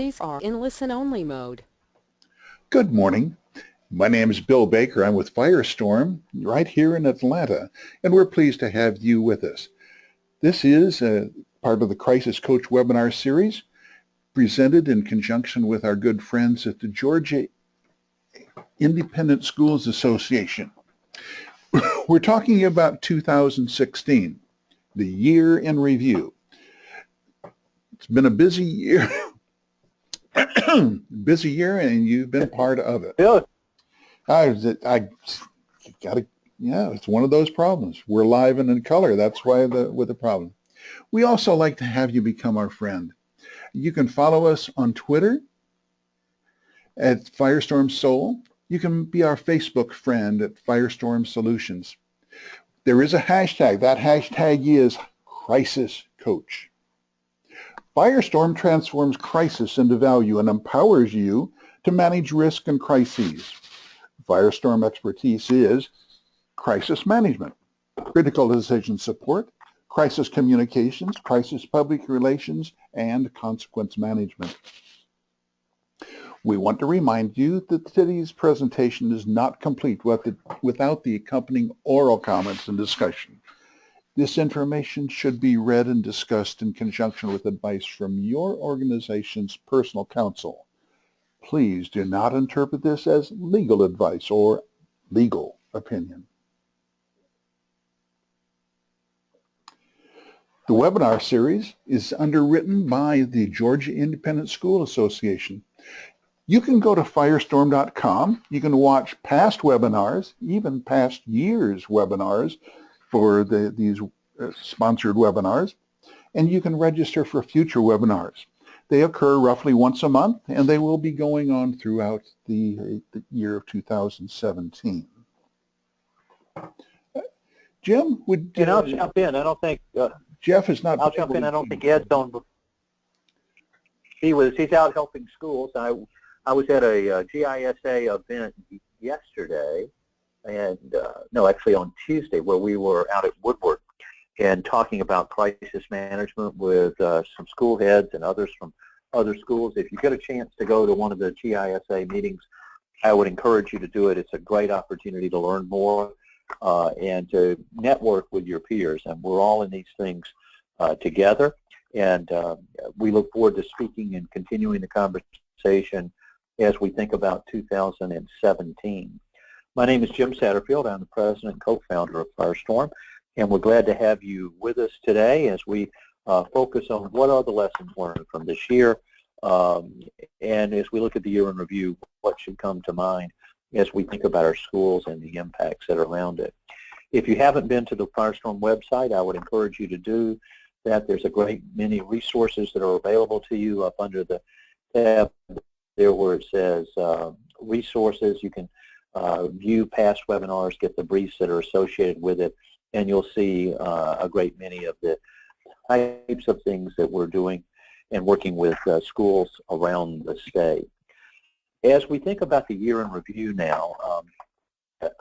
These are in listen-only mode. Good morning. My name is Bill Baker. I'm with Firestorm right here in Atlanta, and we're pleased to have you with us. This is part of the Crisis Coach webinar series presented in conjunction with our good friends at the Georgia Independent Schools Association. We're talking about 2016, the year in review. It's been a busy year. Busy year, and you've been part of it. Yeah. I gotta, yeah, it's one of those problems. We're live and in color. That's why with the problem. We also like to have you become our friend. You can follow us on Twitter at Firestorm Soul. You can be our Facebook friend at Firestorm Solutions. There is a hashtag. That hashtag is Crisis Coach. Firestorm transforms crisis into value and empowers you to manage risk and crises. Firestorm expertise is crisis management, critical decision support, crisis communications, crisis public relations, and consequence management. We want to remind you that today's presentation is not complete without the accompanying oral comments and discussion. This information should be read and discussed in conjunction with advice from your organization's personal counsel. Please do not interpret this as legal advice or legal opinion. The webinar series is underwritten by the Georgia Independent School Association. You can go to firestorm.com. You can watch past webinars, even past years' webinars, for these sponsored webinars, and you can register for future webinars. They occur roughly once a month, and they will be going on throughout the year of 2017. Jim, and I'll jump in. I don't think Jeff is not. I'll jump in. I don't think Ed's on. He's out helping schools. I was at a GISA event yesterday. And no, actually on Tuesday, where we were out at Woodward and talking about crisis management with some school heads and others from other schools. If you get a chance to go to one of the GISA meetings, I would encourage you to do it. It's a great opportunity to learn more and to network with your peers. And we're all in these things together. And we look forward to speaking and continuing the conversation as we think about 2017. My name is Jim Satterfield. I'm the president and co-founder of Firestorm, and we're glad to have you with us today as we focus on what are the lessons learned from this year, and as we look at the year in review, what should come to mind as we think about our schools and the impacts that are around it. If you haven't been to the Firestorm website, I would encourage you to do that. There's a great many resources that are available to you up under the tab there where it says resources. You can view past webinars, get the briefs that are associated with it, and you'll see a great many of the types of things that we're doing and working with schools around the state. As we think about the year in review now,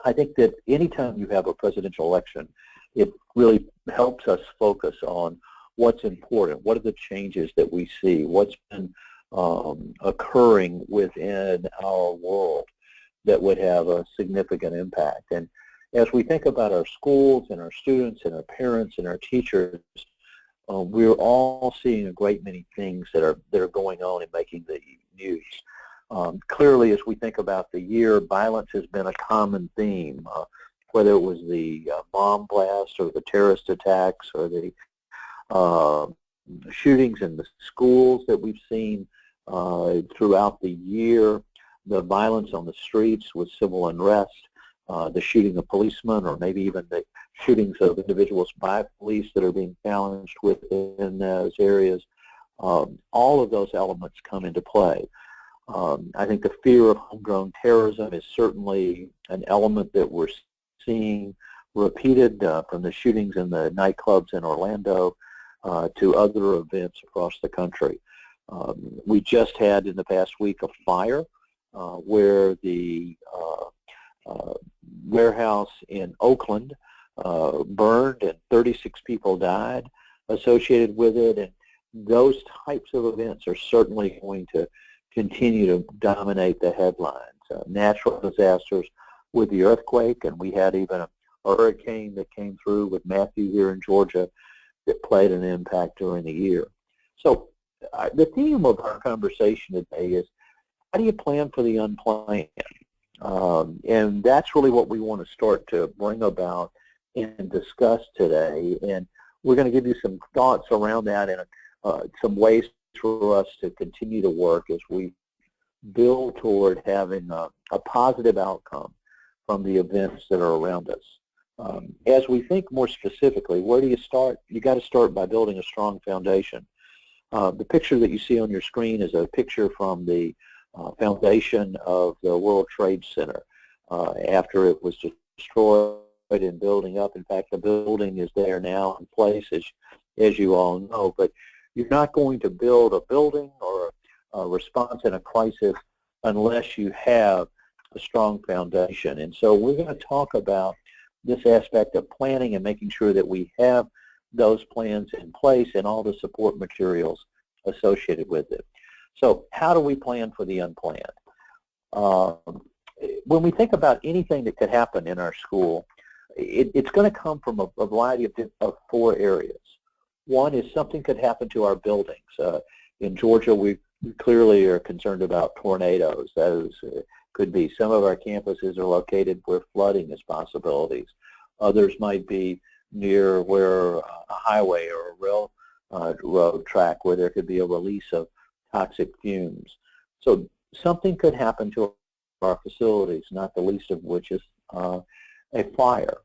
I think that anytime you have a presidential election, it really helps us focus on what's important, what are the changes that we see, what's been occurring within our world that would have a significant impact. And as we think about our schools and our students and our parents and our teachers, we're all seeing a great many things that are going on and making the news. Clearly, as we think about the year, violence has been a common theme, whether it was the bomb blast or the terrorist attacks or the shootings in the schools that we've seen throughout the year, the violence on the streets with civil unrest, the shooting of policemen, or maybe even the shootings of individuals by police that are being challenged within those areas. All of those elements come into play. I think the fear of homegrown terrorism is certainly an element that we're seeing repeated from the shootings in the nightclubs in Orlando to other events across the country. We just had in the past week a fire where the warehouse in Oakland burned and 36 people died associated with it. And those types of events are certainly going to continue to dominate the headlines. Natural disasters with the earthquake, and we had even a hurricane that came through with Matthew here in Georgia that played an impact during the year. So the theme of our conversation today is, how do you plan for the unplanned? And that's really what we want to start to bring about and discuss today. And we're going to give you some thoughts around that and some ways for us to continue to work as we build toward having a positive outcome from the events that are around us. As we think more specifically, where do you start? You got to start by building a strong foundation. The picture that you see on your screen is a picture from the foundation of the World Trade Center after it was destroyed and building up. In fact, the building is there now in place, as you all know. But you're not going to build a building or a response in a crisis unless you have a strong foundation. And so we're going to talk about this aspect of planning and making sure that we have those plans in place and all the support materials associated with it. So how do we plan for the unplanned? When we think about anything that could happen in our school, it's going to come from a variety of four areas. One is something could happen to our buildings. In Georgia, we clearly are concerned about tornadoes. Those could be. Some of our campuses are located where flooding is possibilities. Others might be near where a highway or a railroad track where there could be a release of toxic fumes. So something could happen to our facilities, not the least of which is a fire.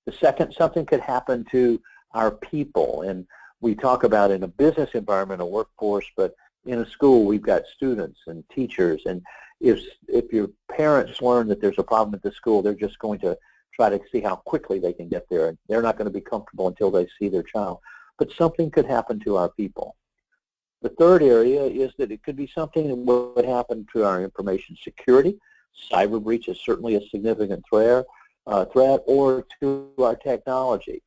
The second, something could happen to our people. And we talk about in a business environment, a workforce, but in a school, we've got students and teachers. And if your parents learn that there's a problem at the school, they're just going to try to see how quickly they can get there. And they're not going to be comfortable until they see their child. But something could happen to our people. The third area is that it could be something that would happen to our information security. Cyber breach is certainly a significant threat, or to our technology.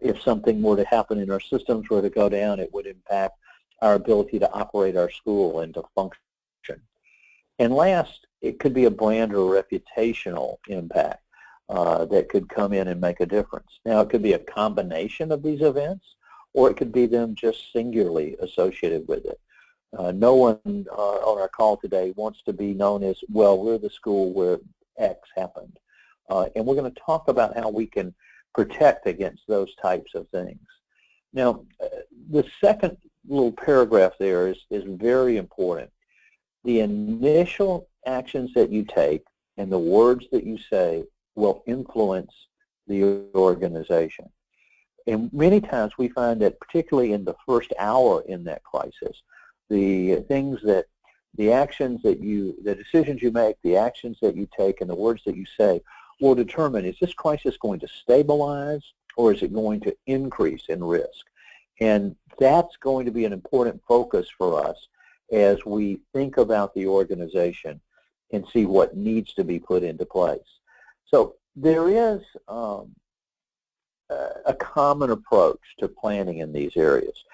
If something were to happen and our systems were to go down, it would impact our ability to operate our school and to function. And last, it could be a brand or reputational impact that could come in and make a difference. Now, it could be a combination of these events, or it could be them just singularly associated with it. No one on our call today wants to be known as, well, we're the school where X happened. And we're going to talk about how we can protect against those types of things. Now, the second little paragraph there is very important. The initial actions that you take and the words that you say will influence the organization. And many times we find that particularly in the first hour in that crisis, the actions that the decisions you make, the actions that you take, and the words that you say will determine, is this crisis going to stabilize or is it going to increase in risk? And that's going to be an important focus for us as we think about the organization and see what needs to be put into place. So there is a common approach to planning in these areas.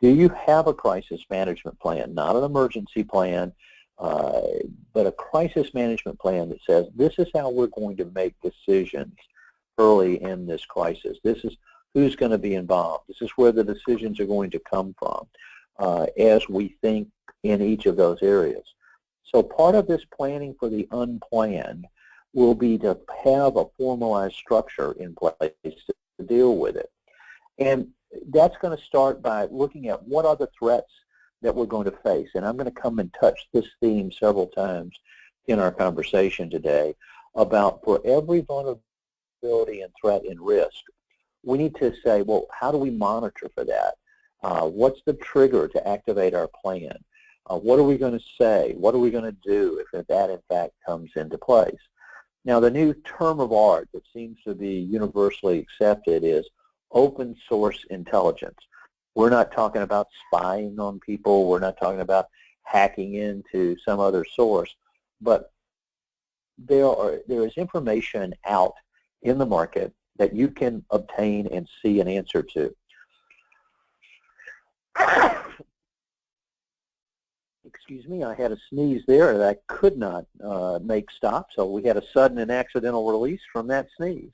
Do you have a crisis management plan? Not an emergency plan, but a crisis management plan that says this is how we're going to make decisions early in this crisis. This is who's going to be involved. This is where the decisions are going to come from as we think in each of those areas. So part of this planning for the unplanned will be to have a formalized structure in place to deal with it. And that's going to start by looking at what are the threats that we're going to face. And I'm going to come and touch this theme several times in our conversation today about, for every vulnerability and threat and risk, we need to say, well, how do we monitor for that? What's the trigger to activate our plan? What are we going to say? What are we going to do if that, in fact, comes into place? Now, the new term of art that seems to be universally accepted is open source intelligence. We're not talking about spying on people. We're not talking about hacking into some other source. But there is information out in the market that you can obtain and see an answer to. Excuse me, I had a sneeze there that I could not make stop, so we had a sudden and accidental release from that sneeze.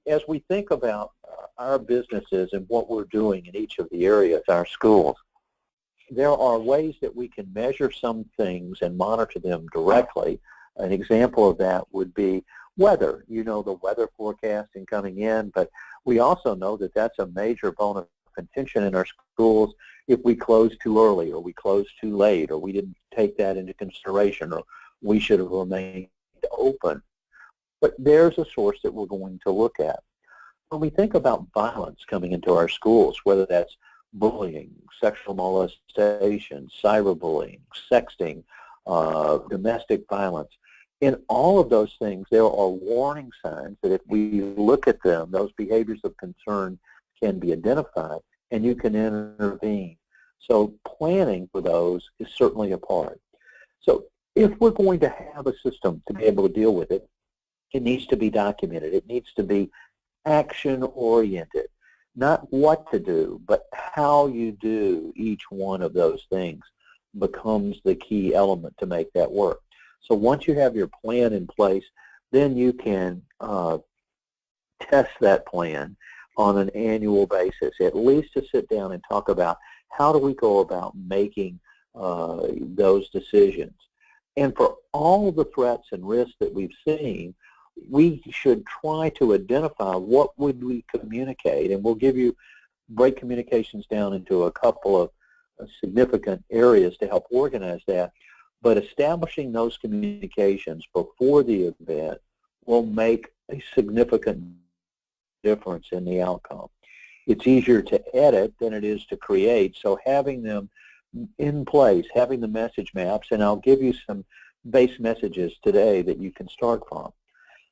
As we think about our businesses and what we're doing in each of the areas, our schools, there are ways that we can measure some things and monitor them directly. An example of that would be weather. You know, the weather forecasting coming in, but we also know that that's a major bone of contention in our schools if we close too early or we close too late or we didn't take that into consideration or we should have remained open. But there's a source that we're going to look at. When we think about violence coming into our schools, whether that's bullying, sexual molestation, cyberbullying, sexting, domestic violence, in all of those things, there are warning signs that if we look at them, those behaviors of concern can be identified and you can intervene. So planning for those is certainly a part. So if we're going to have a system to be able to deal with it, it needs to be documented. It needs to be action-oriented. Not what to do, but how you do each one of those things becomes the key element to make that work. So once you have your plan in place, then you can test that plan on an annual basis, at least to sit down and talk about how do we go about making those decisions. And for all the threats and risks that we've seen, we should try to identify what would we communicate, and we'll break communications down into a couple of significant areas to help organize that. But establishing those communications before the event will make a significant difference in the outcome. It's easier to edit than it is to create, so having them in place, having the message maps, and I'll give you some base messages today that you can start from.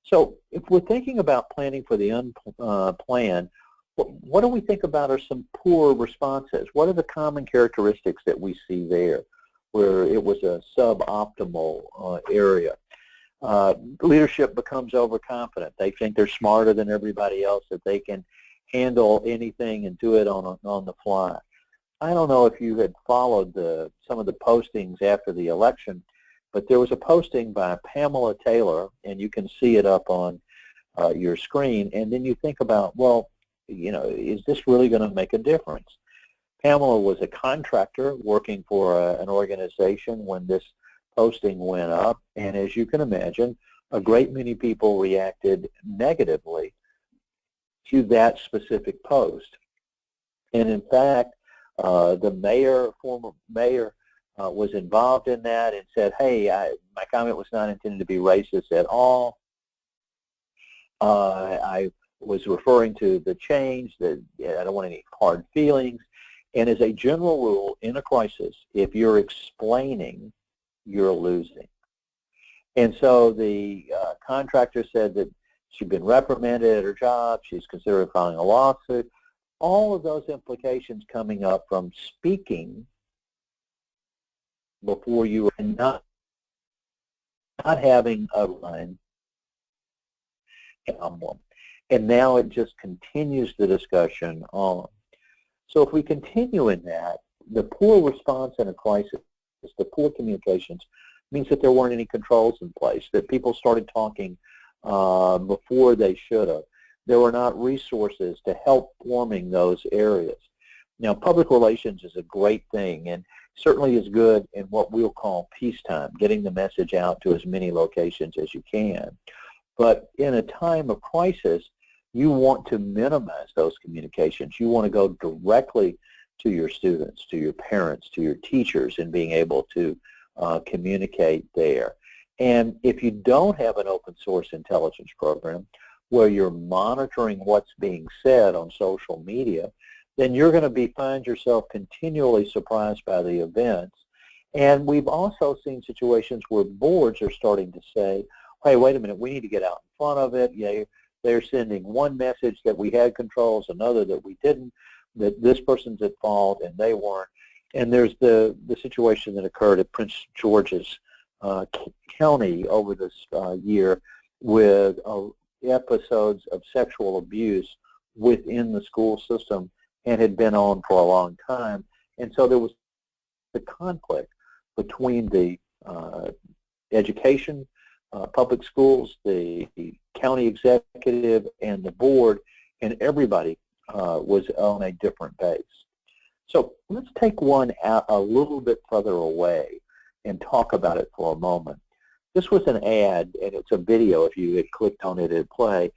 So if we're thinking about planning for the unplanned, what do we think about are some poor responses? What are the common characteristics that we see there where it was a suboptimal area? Leadership becomes overconfident. They think they're smarter than everybody else, that they can handle anything and do it on the fly. I don't know if you had followed some of the postings after the election, but there was a posting by Pamela Taylor, and you can see it up on your screen, and then you think about, well, you know, is this really going to make a difference? Pamela was a contractor working for an organization when this posting went up, and as you can imagine, a great many people reacted negatively to that specific post. And in fact, the former mayor, was involved in that and said, hey, my comment was not intended to be racist at all. I was referring to the change, that I don't want any hard feelings. And as a general rule, in a crisis, if you're explaining, you're losing. And so the contractor said that she'd been reprimanded at her job, she's considering filing a lawsuit. All of those implications coming up from speaking before you were not having a line problem. And now it just continues the discussion on. So if we continue in that, the poor response in a crisis, the poor communications, means that there weren't any controls in place, that people started talking before they should have. There were not resources to help forming those areas. Now, public relations is a great thing and certainly is good in what we'll call peacetime, getting the message out to as many locations as you can. But in a time of crisis, you want to minimize those communications. You want to go directly to your students, to your parents, to your teachers, and being able to communicate there. And if you don't have an open source intelligence program where you're monitoring what's being said on social media, then you're going to find yourself continually surprised by the events. And we've also seen situations where boards are starting to say, hey, wait a minute, we need to get out in front of it. Yeah, they're sending one message that we had controls, another that we didn't, that this person's at fault and they weren't. And there's the situation that occurred at Prince George's County over this year with episodes of sexual abuse within the school system and had been on for a long time. And so there was the conflict between the education, public schools, the county executive, and the board, and everybody was on a different base. So let's take one out a little bit further away and talk about it for a moment. This was an ad, and it's a video. If you had clicked on it, it'd play.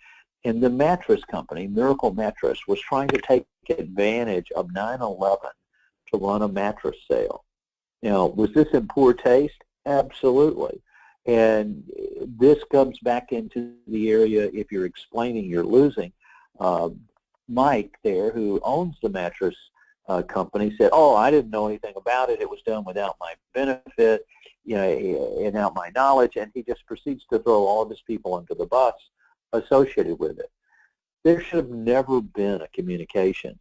And the mattress company, Miracle Mattress, was trying to take advantage of 9/11 to run a mattress sale. Now, was this in poor taste? Absolutely. And this comes back into the area, if you're explaining, you're losing. Mike there, who owns the mattress company, said, oh, I didn't know anything about it. It was done without my benefit, and without my knowledge. And he just proceeds to throw all of his people under the bus associated with it. There should have never been a communications.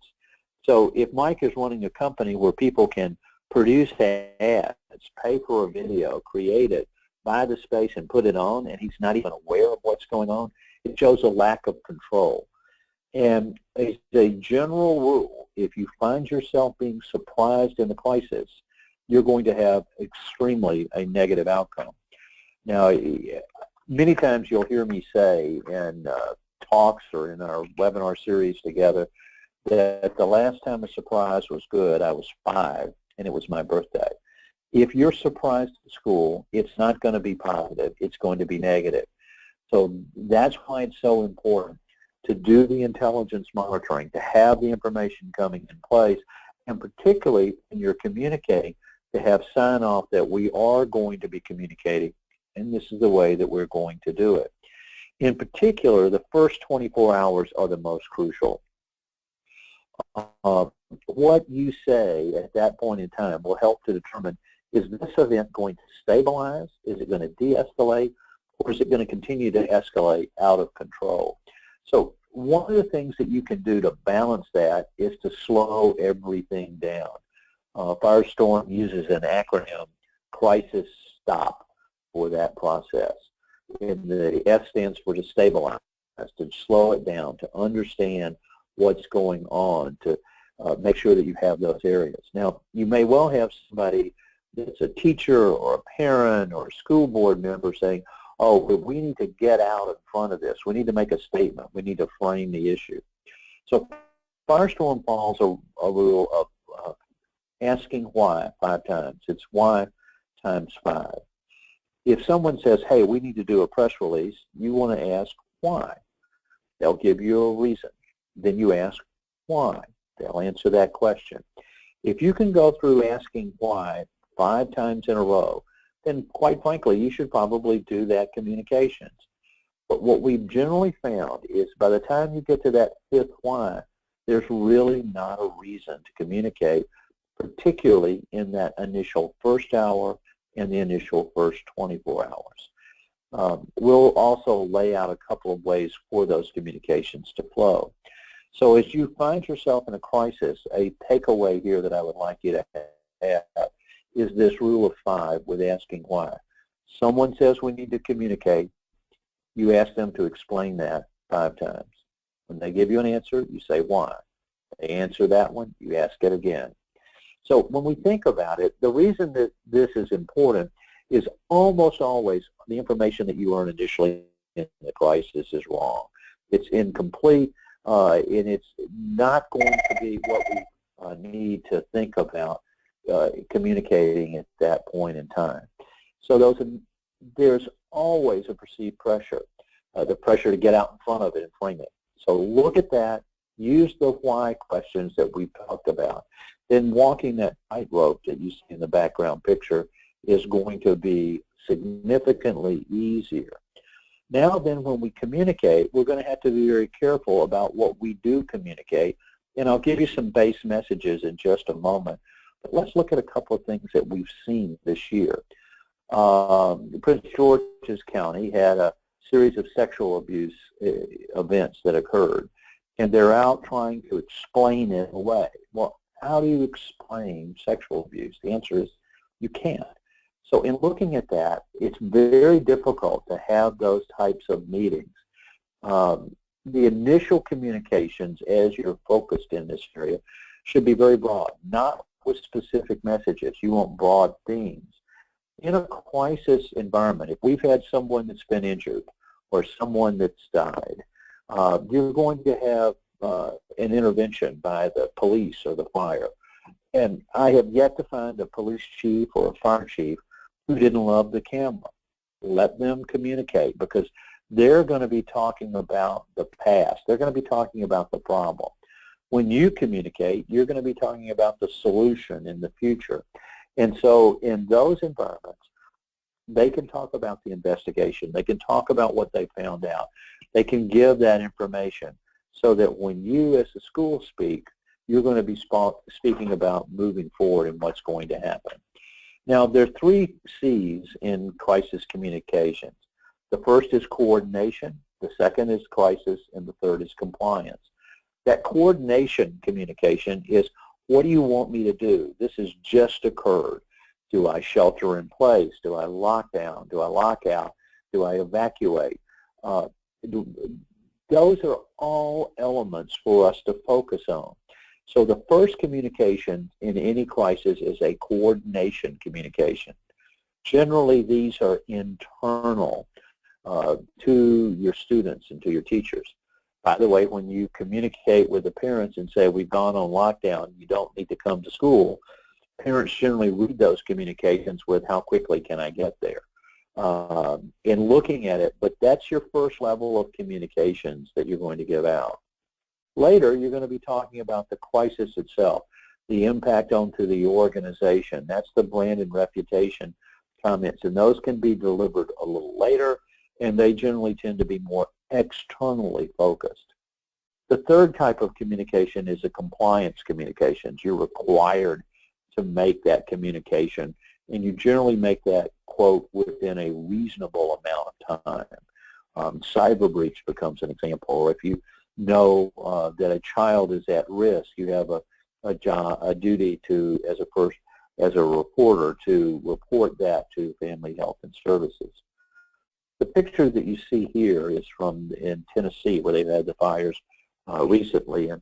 So if Mike is running a company where people can produce ads, pay for a video, create it, buy the space and put it on, and he's not even aware of what's going on, it shows a lack of control. And as a general rule, if you find yourself being surprised in the crisis, you're going to have extremely a negative outcome. Now, many times you'll hear me say in talks or in our webinar series together that the last time a surprise was good, I was 5, and it was my birthday. If you're surprised at school, it's not going to be positive. It's going to be negative. So that's why it's so important to do the intelligence monitoring, to have the information coming in place, and particularly when you're communicating, to have sign-off that we are going to be communicating, and this is the way that we're going to do it. In particular, the first 24 hours are the most crucial. What you say at that point in time will help to determine, is this event going to stabilize? Is it going to de-escalate? Or is it going to continue to escalate out of control? So one of the things that you can do to balance that is to slow everything down. Firestorm uses an acronym, crisis stop, for that process. And the S stands for to stabilize, to slow it down, to understand what's going on, to make sure that you have those areas. Now, you may well have somebody that's a teacher or a parent or a school board member saying, oh, we need to get out in front of this. We need to make a statement. We need to frame the issue. So Firestorm follows a rule of asking why 5 times. It's why times 5. If someone says, hey, we need to do a press release, you want to ask why. They'll give you a reason. Then you ask why. They'll answer that question. If you can go through asking why 5 times in a row, then quite frankly, you should probably do that communications. But what we've generally found is by the time you get to that 5th why, there's really not a reason to communicate, particularly in that initial first hour and the initial first 24 hours. We'll also lay out a couple of ways for those communications to flow. So as you find yourself in a crisis, a takeaway here that I would like you to have is this rule of 5 with asking why. Someone says we need to communicate, you ask them to explain that 5 times. When they give you an answer, you say why. They answer that one, you ask it again. So when we think about it, the reason that this is important is almost always the information that you learn initially in the crisis is wrong. It's incomplete, and it's not going to be what we need to think about communicating at that point in time. So there's always a perceived pressure, the pressure to get out in front of it and frame it. So look at that, use the why questions that we've talked about. Then walking that tightrope that you see in the background picture is going to be significantly easier. Now then, when we communicate, we're going to have to be very careful about what we do communicate, and I'll give you some base messages in just a moment. But let's look at a couple of things that we've seen this year. Prince George's County had a series of sexual abuse events that occurred, and they're out trying to explain it away. Well, how do you explain sexual abuse? The answer is you can't. So in looking at that, it's very difficult to have those types of meetings. The initial communications, as you're focused in this area, should be very broad. Not with specific messages. You want broad themes. In a crisis environment, if we've had someone that's been injured or someone that's died, you're going to have an intervention by the police or the fire. And I have yet to find a police chief or a fire chief who didn't love the camera. Let them communicate, because they're going to be talking about the past. They're going to be talking about the problem. When you communicate, you're going to be talking about the solution in the future. And so in those environments, they can talk about the investigation. They can talk about what they found out. They can give that information so that when you as a school speak, you're going to be speaking about moving forward and what's going to happen. Now, there are 3 C's in crisis communications. The first is coordination, the second is crisis, and the third is compliance. That coordination communication is, what do you want me to do? This has just occurred. Do I shelter in place? Do I lock down? Do I lock out? Do I evacuate? Those are all elements for us to focus on. So the first communication in any crisis is a coordination communication. Generally, these are internal to your students and to your teachers. By the way, when you communicate with the parents and say, we've gone on lockdown, you don't need to come to school, parents generally read those communications with, how quickly can I get there? In looking at it, but that's your first level of communications that you're going to give out. Later, you're going to be talking about the crisis itself, the impact onto the organization. That's the brand and reputation comments, and those can be delivered a little later, and they generally tend to be more externally focused. The third type of communication is a compliance communications. You're required to make that communication, and you generally make that quote within a reasonable amount of time. Cyber breach becomes an example, or if you know that a child is at risk, you have a duty to, as a reporter, to report that to Family Health and Services. The picture that you see here is from in Tennessee, where they've had the fires recently, and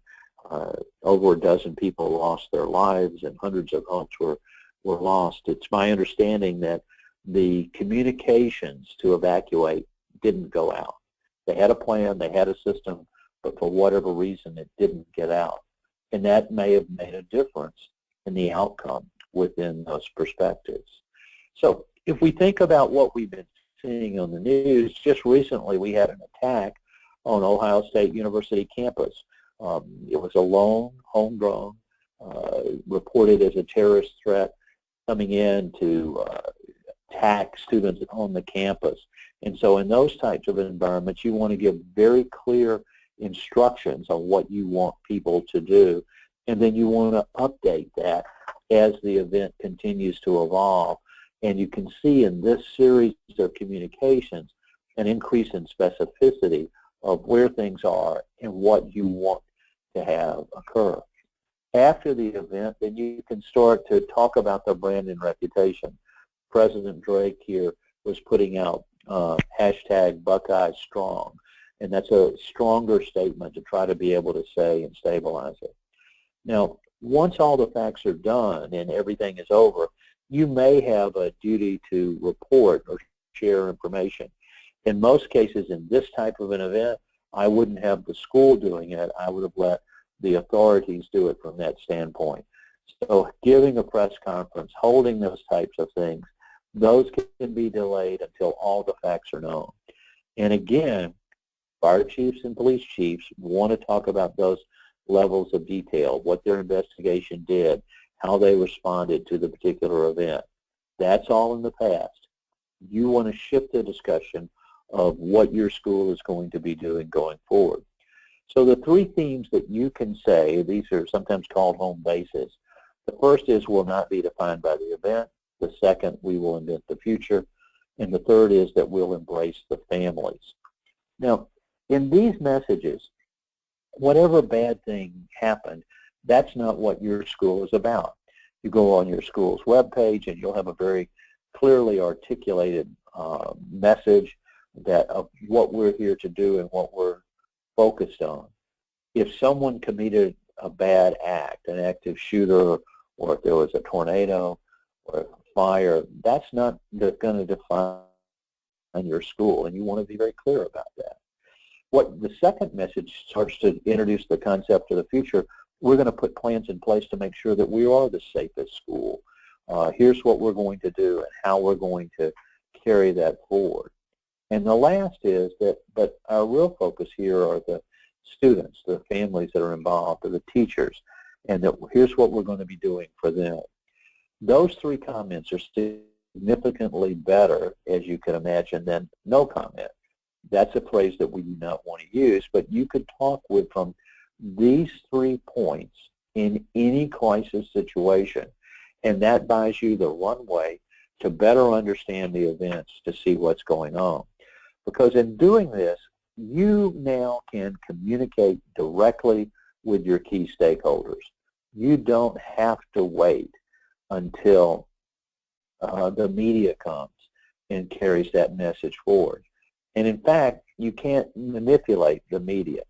over a dozen people lost their lives and hundreds of homes were lost. It's my understanding that the communications to evacuate didn't go out. They had a plan, they had a system, but for whatever reason it didn't get out. And that may have made a difference in the outcome within those perspectives. So if we think about what we've been seeing on the news, just recently we had an attack on Ohio State University campus. It was a lone, homegrown, reported as a terrorist threat coming in to attack students on the campus. And so in those types of environments, you want to give very clear instructions on what you want people to do, and then you want to update that as the event continues to evolve. And you can see in this series of communications an increase in specificity of where things are and what you want to have occur. After the event, then you can start to talk about the brand and reputation. President Drake here was putting out hashtag Buckeye Strong, and that's a stronger statement to try to be able to say and stabilize it. Now, once all the facts are done and everything is over, you may have a duty to report or share information. In most cases, in this type of an event, I wouldn't have the school doing it. I would have let the authorities do it from that standpoint. So giving a press conference, holding those types of things, those can be delayed until all the facts are known. And again, fire chiefs and police chiefs want to talk about those levels of detail, what their investigation did, how they responded to the particular event. That's all in the past. You want to shift the discussion of what your school is going to be doing going forward. So the three themes that you can say, these are sometimes called home bases. The first is will not be defined by the event. The second, we will invent the future. And the third is that we'll embrace the families. Now, in these messages, whatever bad thing happened, that's not what your school is about. You go on your school's webpage and you'll have a very clearly articulated message that of what we're here to do and what we're focused on. If someone committed a bad act, an active shooter or if there was a tornado or a fire, that's not going to define your school, and you want to be very clear about that. What the second message starts to introduce the concept of the future. We're going to put plans in place to make sure that we are the safest school. Here's what we're going to do and how we're going to carry that forward. And the last is that, but our real focus here are the students, the families that are involved, or the teachers, and that here's what we're going to be doing for them. Those three comments are significantly better, as you can imagine, than no comment. That's a phrase that we do not want to use, but you could talk with from these 3 points in any crisis situation, and that buys you the runway to better understand the events, to see what's going on. Because in doing this, you now can communicate directly with your key stakeholders. You don't have to wait until the media comes and carries that message forward. And in fact, you can't manipulate the media.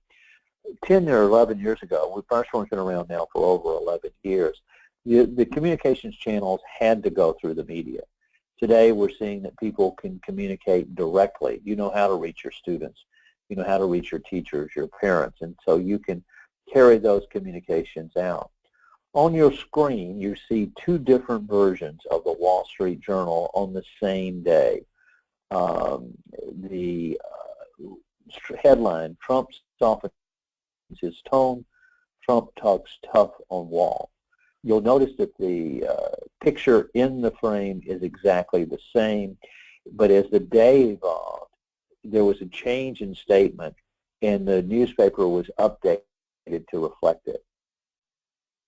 10 or 11 years ago, Firestorm's been around now for over 11 years, the communications channels had to go through the media. Today, we're seeing that people can communicate directly. You know how to reach your students. You know how to reach your teachers, your parents, and so you can carry those communications out. On your screen, you see 2 different versions of the Wall Street Journal on the same day. The headline, Trump softens his tone, Trump talks tough on Wall. You'll notice that the picture in the frame is exactly the same, but as the day evolved, there was a change in statement, and the newspaper was updated to reflect it.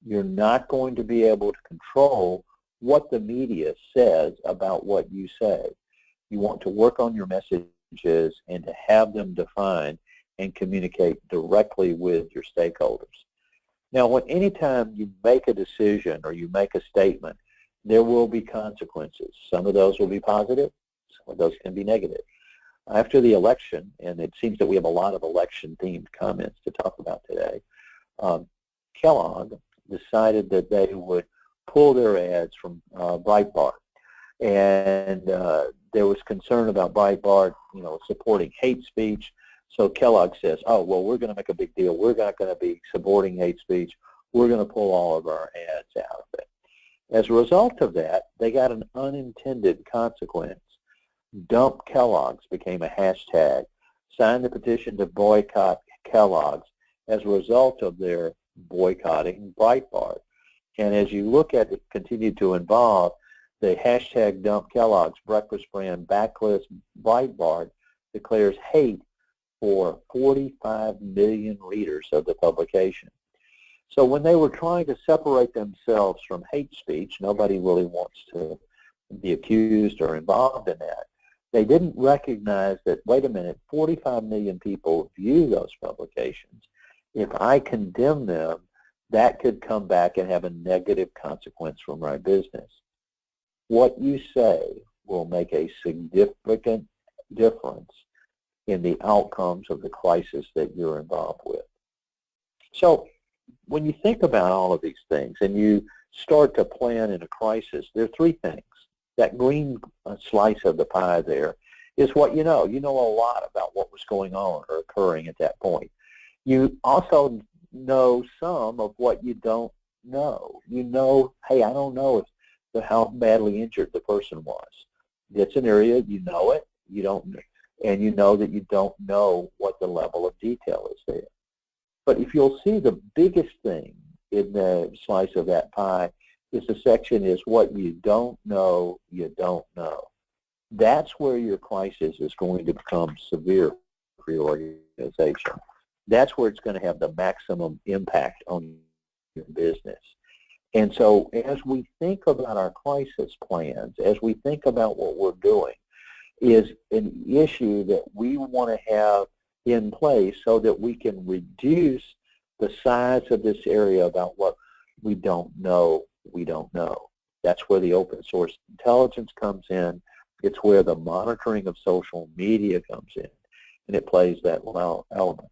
You're not going to be able to control what the media says about what you say. You want to work on your messages and to have them defined and communicate directly with your stakeholders. Now, anytime you make a decision or you make a statement, there will be consequences. Some of those will be positive, some of those can be negative. After the election, and it seems that we have a lot of election-themed comments to talk about today, Kellogg decided that they would pull their ads from Breitbart. And there was concern about Breitbart, supporting hate speech. So Kellogg says, oh, well, we're going to make a big deal. We're not going to be supporting hate speech. We're going to pull all of our ads out of it. As a result of that, they got an unintended consequence. Dump Kellogg's became a hashtag. Signed the petition to boycott Kellogg's as a result of their boycotting Breitbart. And as you look at it continue to evolve, the hashtag Dump Kellogg's breakfast brand backlist Breitbart declares hate for 45 million readers of the publication. So when they were trying to separate themselves from hate speech, nobody really wants to be accused or involved in that. They didn't recognize that, wait a minute, 45 million people view those publications. If I condemn them, that could come back and have a negative consequence for my business. What you say will make a significant difference in the outcomes of the crisis that you're involved with. So when you think about all of these things and you start to plan in a crisis, there are 3 things. That green slice of the pie there is what you know. You know a lot about what was going on or occurring at that point. You also know some of what you don't know. You know, hey, I don't know how badly injured the person was. It's an area, you know it, you don't, and you know that you don't know what the level of detail is there. But if you'll see, the biggest thing in the slice of that pie is the section is what you don't know, you don't know. That's where your crisis is going to become severe for your organization. That's where it's going to have the maximum impact on your business. And so as we think about our crisis plans, as we think about what we're doing, is an issue that we want to have in place so that we can reduce the size of this area about what we don't know. That's where the open source intelligence comes in. It's where the monitoring of social media comes in, and it plays that element.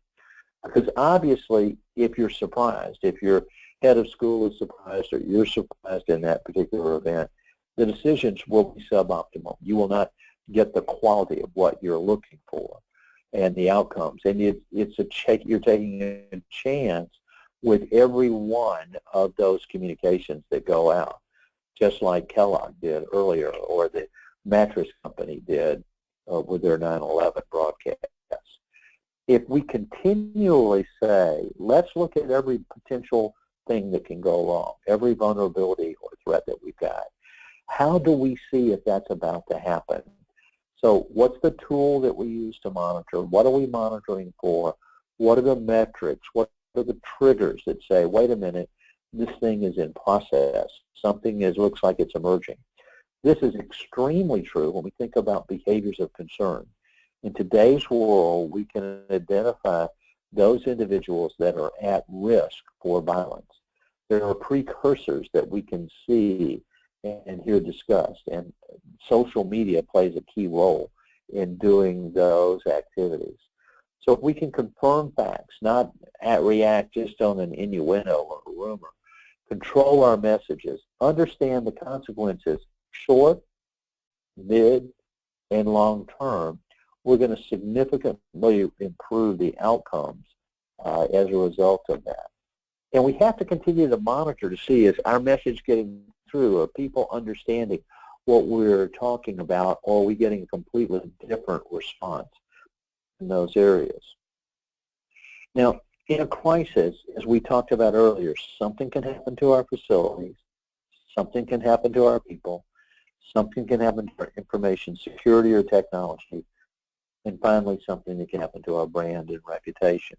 Because obviously, if you're surprised, if you're head of school is surprised or you're surprised in that particular event, the decisions will be suboptimal. You will not get the quality of what you're looking for and the outcomes. And you're taking a chance with every one of those communications that go out, just like Kellogg did earlier, or the mattress company did with their 9/11 broadcast. If we continually say, let's look at every potential thing that can go wrong, every vulnerability or threat that we've got, how do we see if that's about to happen? So what's the tool that we use to monitor? What are we monitoring for? What are the metrics? What are the triggers that say, wait a minute, this thing is in process. Something looks like it's emerging. This is extremely true when we think about behaviors of concern. In today's world, we can identify those individuals that are at risk for violence. There are precursors that we can see and hear discussed, and social media plays a key role in doing those activities. So if we can confirm facts, not react just on an innuendo or a rumor, control our messages, understand the consequences, short, mid, and long term, we're going to significantly improve the outcomes as a result of that. And we have to continue to monitor to see, is our message getting through? Are people understanding what we're talking about, or are we getting a completely different response in those areas? Now, in a crisis, as we talked about earlier, something can happen to our facilities, something can happen to our people, something can happen to our information security or technology, and finally something that can happen to our brand and reputation.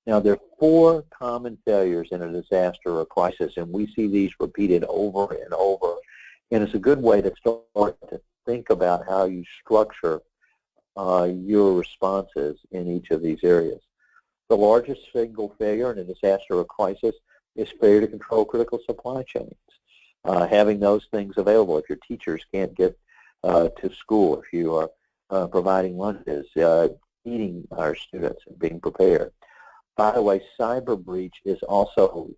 Now, there are 4 common failures in a disaster or crisis, and we see these repeated over and over, and it's a good way to start to think about how you structure your responses in each of these areas. The largest single failure in a disaster or crisis is failure to control critical supply chains. Having those things available. If your teachers can't get to school, if you are providing lunches, feeding our students and being prepared. By the way, cyber breach is also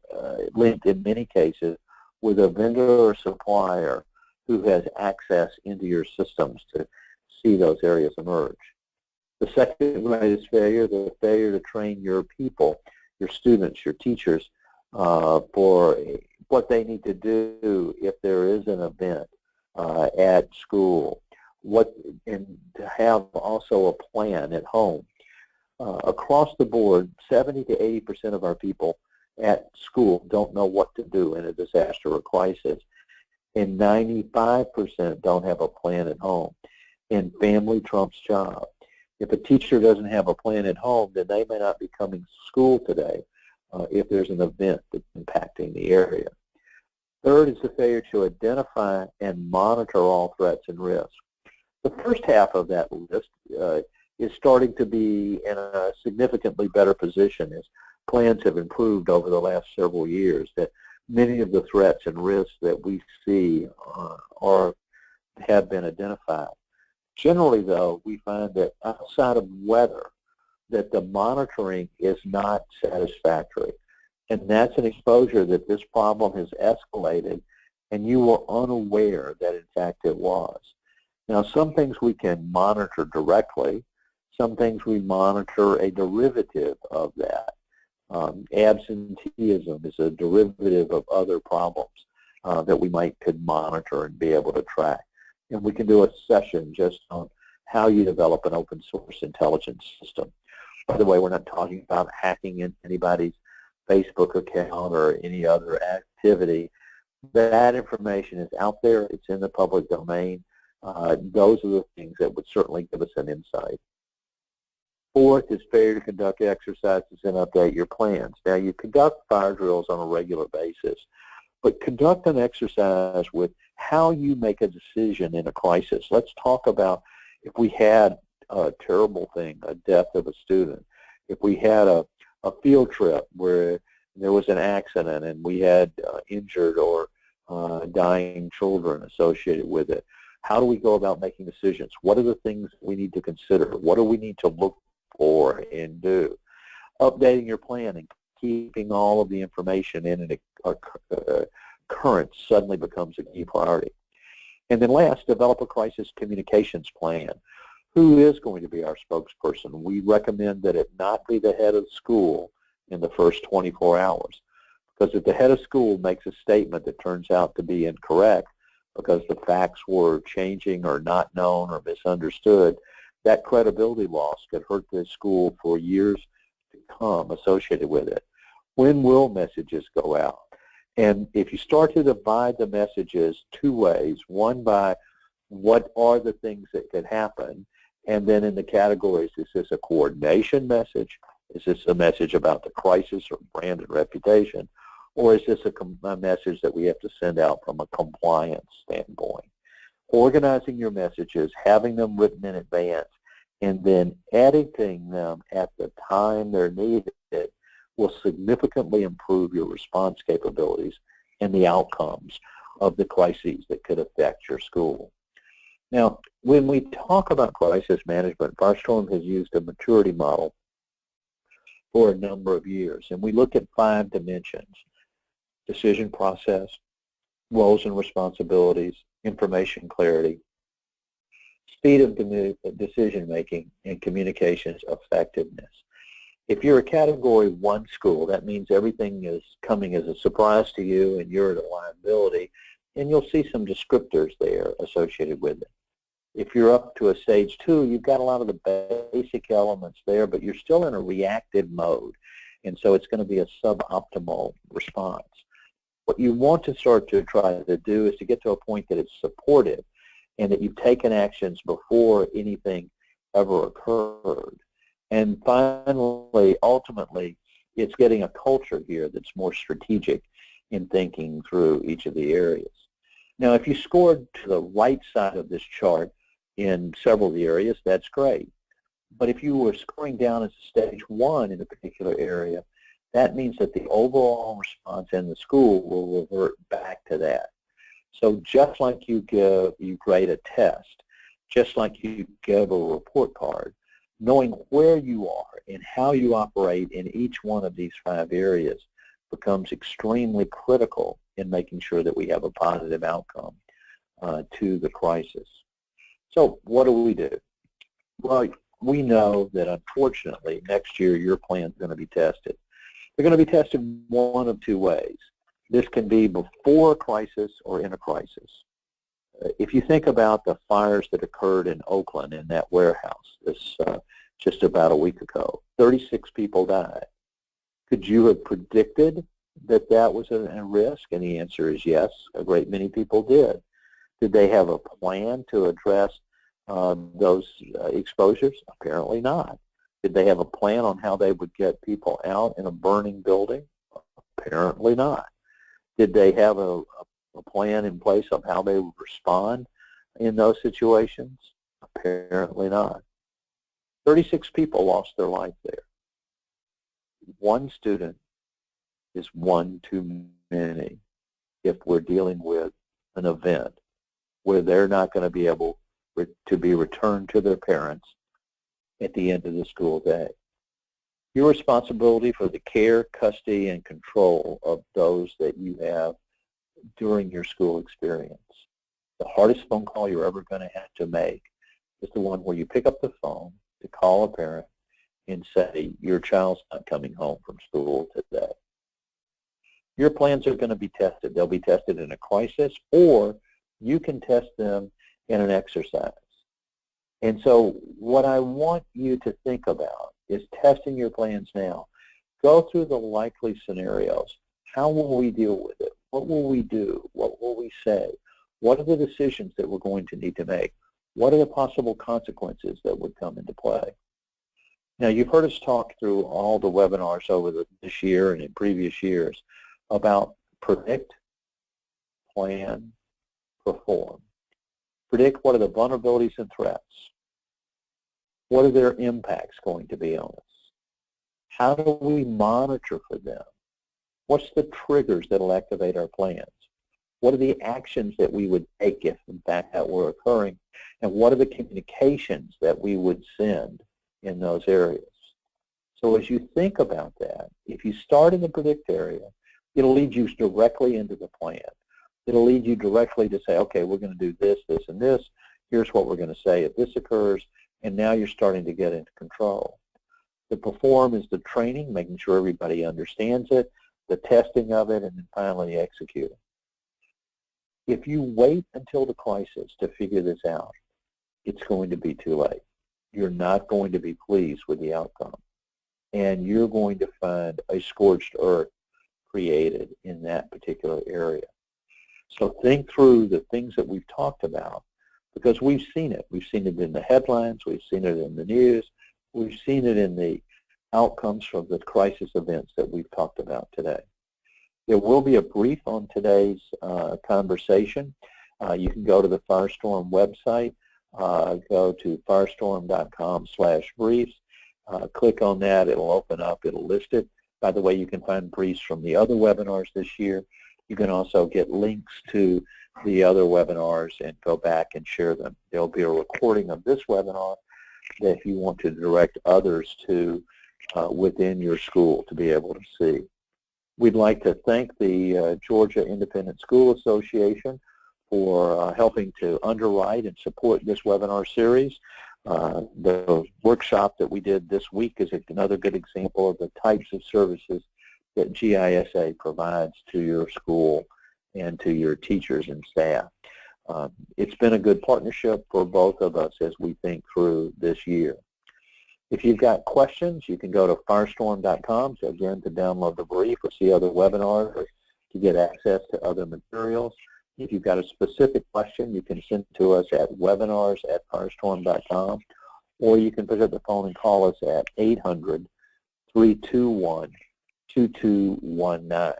linked in many cases with a vendor or supplier who has access into your systems to see those areas emerge. The second greatest failure, the failure to train your people, your students, your teachers, for what they need to do if there is an event at school, and to have also a plan at home. Across the board, 70 to 80% of our people at school don't know what to do in a disaster or crisis, and 95% don't have a plan at home. And family trumps job. If a teacher doesn't have a plan at home, then they may not be coming to school today if there's an event that's impacting the area. Third is the failure to identify and monitor all threats and risks. The first half of that list is starting to be in a significantly better position as plans have improved over the last several years, that many of the threats and risks that we see have been identified. Generally, though, we find that outside of weather, that the monitoring is not satisfactory. And that's an exposure that this problem has escalated, and you were unaware that, in fact, it was. Now, some things we can monitor directly. Some things we monitor a derivative of that. Absenteeism is a derivative of other problems that we could monitor and be able to track. And we can do a session just on how you develop an open source intelligence system. By the way, we're not talking about hacking into anybody's Facebook account or any other activity. That information is out there. It's in the public domain. Those are the things that would certainly give us an insight. Fourth is failure to conduct exercises and update your plans. Now, you conduct fire drills on a regular basis, but conduct an exercise with how you make a decision in a crisis. Let's talk about if we had a terrible thing, a death of a student, if we had a field trip where there was an accident and we had injured or dying children associated with it. How do we go about making decisions? What are the things we need to consider? What do we need to look for and do? Updating your plan and keeping all of the information in occurrence suddenly becomes a key priority. And then last, develop a crisis communications plan. Who is going to be our spokesperson? We recommend that it not be the head of the school in the first 24 hours. Because if the head of school makes a statement that turns out to be incorrect because the facts were changing or not known or misunderstood, that credibility loss could hurt the school for years to come associated with it. When will messages go out? And if you start to divide the messages two ways, one by what are the things that could happen, and then in the categories, is this a coordination message? Is this a message about the crisis or brand and reputation? Or is this a message that we have to send out from a compliance standpoint? Organizing your messages, having them written in advance, and then editing them at the time they're needed will significantly improve your response capabilities and the outcomes of the crises that could affect your school. Now, when we talk about crisis management, Firestorm has used a maturity model for a number of years, and we look at 5 dimensions: decision process, roles and responsibilities, information clarity, speed of decision making, and communications effectiveness. If you're a Category 1 school, that means everything is coming as a surprise to you and you're at a liability, and you'll see some descriptors there associated with it. If you're up to a Stage 2, you've got a lot of the basic elements there, but you're still in a reactive mode, and so it's going to be a suboptimal response. What you want to start to try to do is to get to a point that it's supportive and that you've taken actions before anything ever occurred. And finally, ultimately, it's getting a culture here that's more strategic in thinking through each of the areas. Now, if you scored to the right side of this chart in several of the areas, that's great. But if you were scoring down as a Stage 1 in a particular area, that means that the overall response in the school will revert back to that. So just like you grade a test, just like you give a report card, knowing where you are and how you operate in each one of these 5 areas becomes extremely critical in making sure that we have a positive outcome to the crisis. So what do we do? Well, we know that unfortunately next year your plan is going to be tested. They're going to be tested one of 2 ways. This can be before a crisis or in a crisis. If you think about the fires that occurred in Oakland in that warehouse just about a week ago, 36 people died. Could you have predicted that that was a risk? And the answer is yes, a great many people did. Did they have a plan to address those exposures? Apparently not. Did they have a plan on how they would get people out in a burning building? Apparently not. Did they have a plan in place of how they would respond in those situations? Apparently not. 36 people lost their life there. One student is one too many if we're dealing with an event where they're not going to be able to be returned to their parents at the end of the school day. Your responsibility for the care, custody, and control of those that you have during your school experience. The hardest phone call you're ever going to have to make is the one where you pick up the phone to call a parent and say, your child's not coming home from school today. Your plans are going to be tested. They'll be tested in a crisis, or you can test them in an exercise. And so what I want you to think about is testing your plans now. Go through the likely scenarios. How will we deal with it? What will we do? What will we say? What are the decisions that we're going to need to make? What are the possible consequences that would come into play? Now, you've heard us talk through all the webinars over this year and in previous years about predict, plan, perform. Predict what are the vulnerabilities and threats. What are their impacts going to be on us? How do we monitor for them? What's the triggers that will activate our plans? What are the actions that we would take if, in fact, that were occurring? And what are the communications that we would send in those areas? So as you think about that, if you start in the predict area, It'll lead you directly into the plan. It'll lead you directly to say, okay, we're going to do this, this, and this. Here's what we're going to say if this occurs, and now you're starting to get into control. The perform is the training, making sure everybody understands it, the testing of it, and then finally executing. If you wait until the crisis to figure this out, it's going to be too late. You're not going to be pleased with the outcome, and you're going to find a scorched earth created in that particular area. So think through the things that we've talked about, because we've seen it. We've seen it in the headlines. We've seen it in the news. We've seen it in the outcomes from the crisis events that we've talked about today. There will be a brief on today's conversation. You can go to the Firestorm website, go to firestorm.com/briefs, click on that, it'll open up, it'll list it. By the way, you can find briefs from the other webinars this year. You can also get links to the other webinars and go back and share them. There'll be a recording of this webinar that if you want to direct others to within your school to be able to see. We'd like to thank the Georgia Independent School Association for helping to underwrite and support this webinar series. The workshop that we did this week is another good example of the types of services that GISA provides to your school and to your teachers and staff. It's been a good partnership for both of us as we think through this year. If you've got questions, you can go to firestorm.com, so again, to download the brief or see other webinars or to get access to other materials. If you've got a specific question, you can send it to us at webinars@firestorm.com, or you can pick up the phone and call us at 800-321-2219.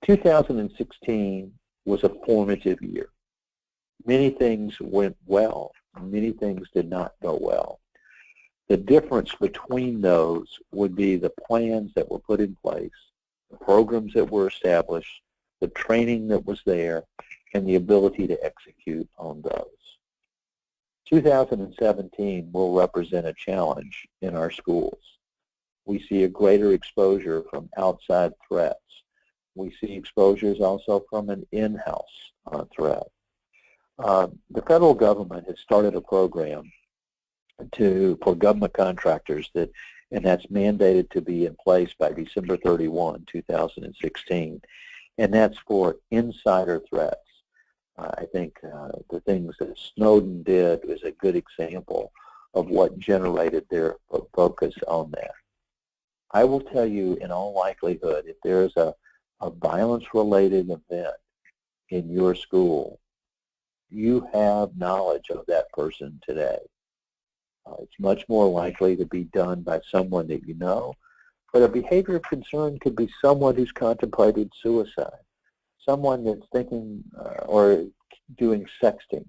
2016 was a formative year. Many things went well. Many things did not go well. The difference between those would be the plans that were put in place, the programs that were established, the training that was there, and the ability to execute on those. 2017 will represent a challenge in our schools. We see a greater exposure from outside threats. We see exposures also from an in-house threat. The federal government has started a program for government contractors and that's mandated to be in place by December 31, 2016, and that's for insider threats. I think the things that Snowden did is a good example of what generated their focus on that. I will tell you, in all likelihood, if there is a violence-related event in your school, you have knowledge of that person today. It's much more likely to be done by someone that you know, but a behavior of concern could be someone who's contemplated suicide, someone that's thinking or doing sexting.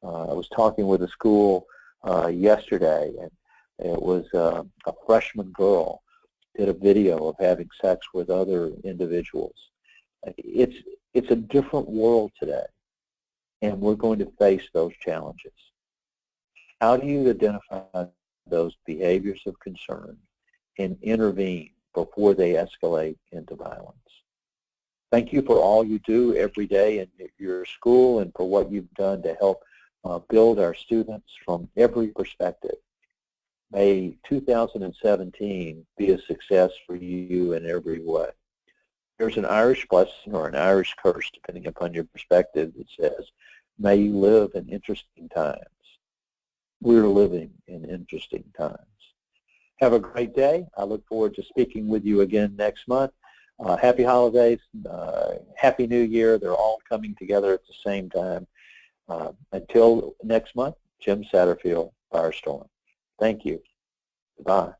I was talking with a school yesterday, and it was a freshman girl did a video of having sex with other individuals. It's a different world today, and we're going to face those challenges. How do you identify those behaviors of concern and intervene before they escalate into violence? Thank you for all you do every day in your school and for what you've done to help build our students from every perspective. May 2017 be a success for you in every way. There's an Irish blessing or an Irish curse, depending upon your perspective, that says, may you live in interesting times. We're living in interesting times. Have a great day. I look forward to speaking with you again next month. Happy holidays, Happy New Year. They're all coming together at the same time. Until next month, Jim Satterfield, Firestorm. Thank you. Goodbye.